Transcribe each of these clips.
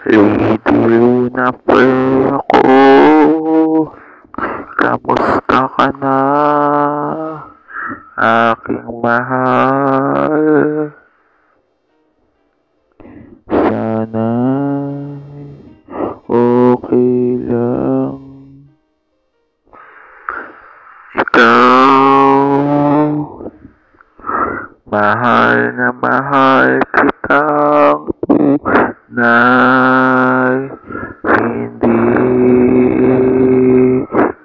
Radio na ako, kamusta ka na, aking mahal? Sana okay lang. Ikaw, mahal na mahal kitang tunay. Hindi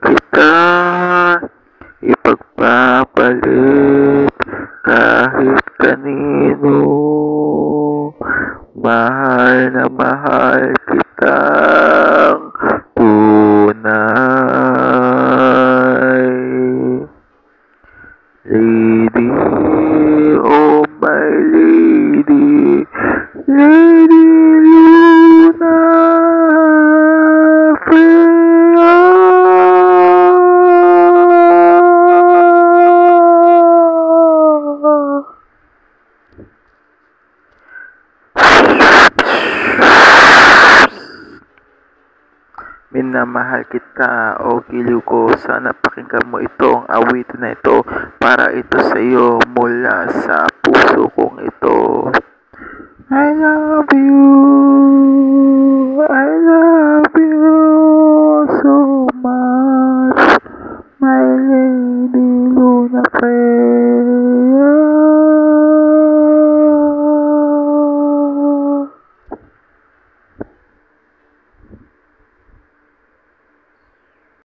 kita ipagpapalit kahit kanino. Mahal na mahal kitang tunay. Lady, oh my lady, Lady Luna Freya. Minamahal kita, o giliw ko, sana pakinggan mo itong awitin na ito para ito sa iyo mula sa puso kong ito. I love you so much, my Lady Luna Freya.